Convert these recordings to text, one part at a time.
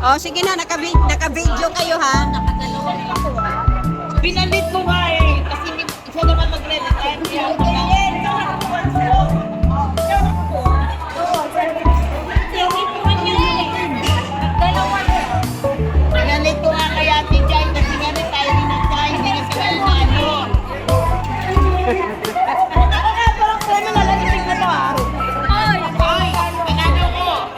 Oh, sige na, naka-video kayo ha. Binalit ko nga eh. Kasi siya naman magre-retire. Binalit ko nga kaya si Jai kasi nga retire na siya. Hindi na sila ano. Ako nga parang kaya na nalagisig na to ha. Ay, panalo ko.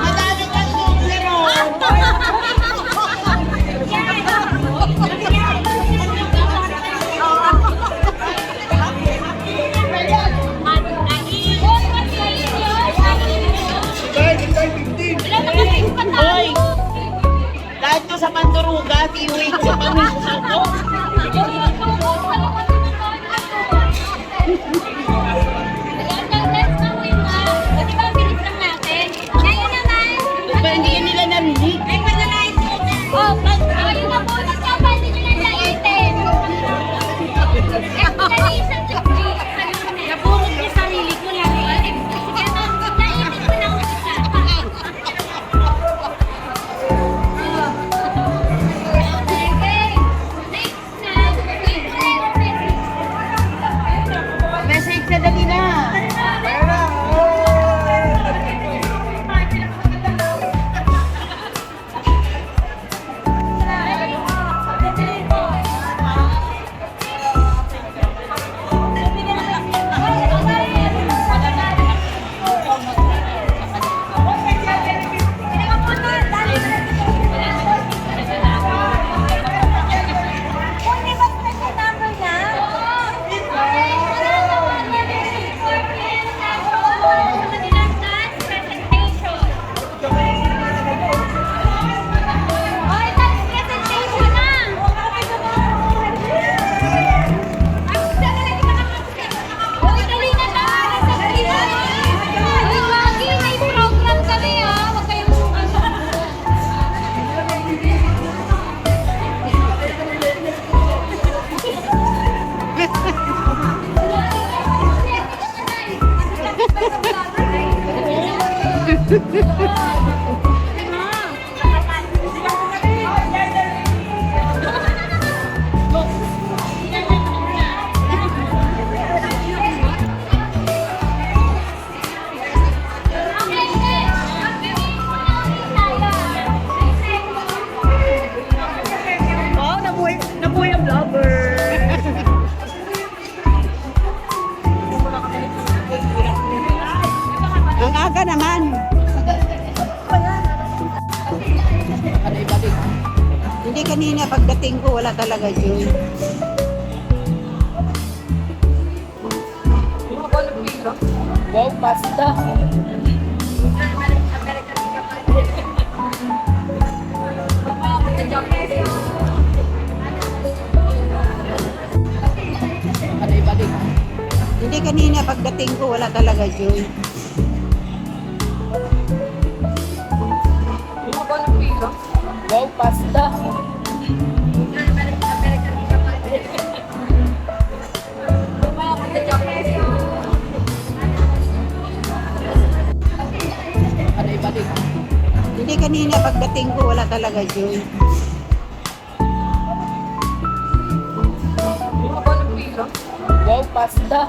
Madami kang numero. Hoy! Lahat to sa Panduruga, tiwik sa pamilya ko. Hindi nila narinig. Oh, ayun na po, nagkabali nyo lang item. Nabunod niya sarili ko lang. Sige, nainit ko lang isa. Message na dali na. Wow, nabuhay ang vlogger. Ang aga naman. Hindi kanina pagdating ko, wala talaga yun. Wow, pasta. Hindi kanina pagdating ko, wala talaga yun. Wow, pasta. Hindi kanina pagdating ko, wala talaga yun. Wow, pasta.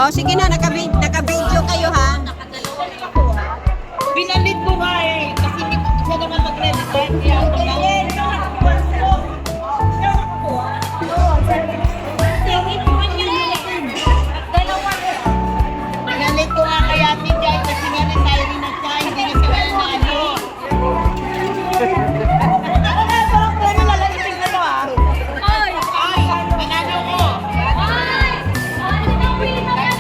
Oh, sige na, naka-video kayo ha. Pinalit ko nga eh. Kasi hindi ko siya naman magre-resign. Kaya ako na. Pinalit ko nga kaya si Jai kasi nga retiring na siya. Hindi na siya nanalo. Oy! Ay, nanalo ko. Oy! Sinawin mo yan,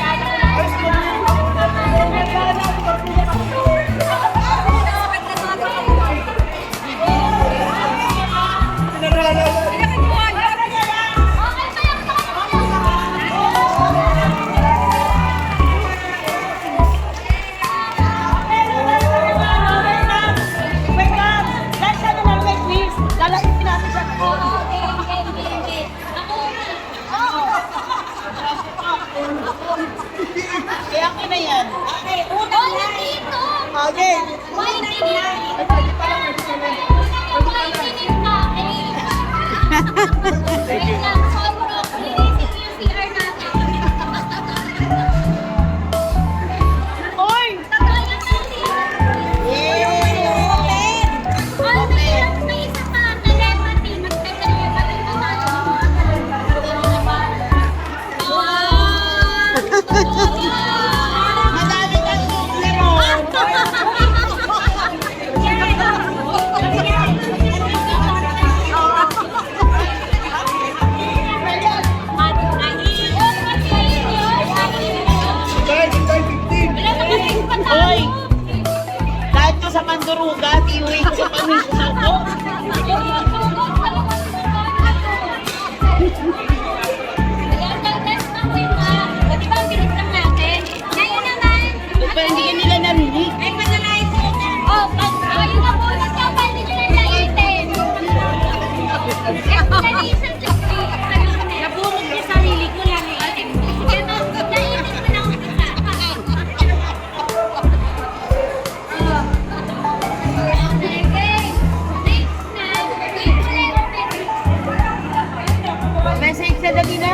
Kaya ko na yan. Okay. Oy! Madami kang numero. Oy! Lahat ko sa Manduruga, iuwi ko sa pamilya ko. Pa, hindi ka nila narinig. Oh, ayun na po, pwede nyo lang laitin. Explanation just nabunod niya sarili ko lang eh. Kaya naitin ko na umpisa. Okay, next na. Message na dali na.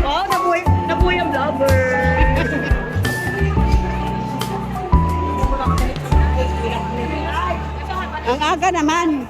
Oh, nabuhay ang vlogger. Ang aga naman.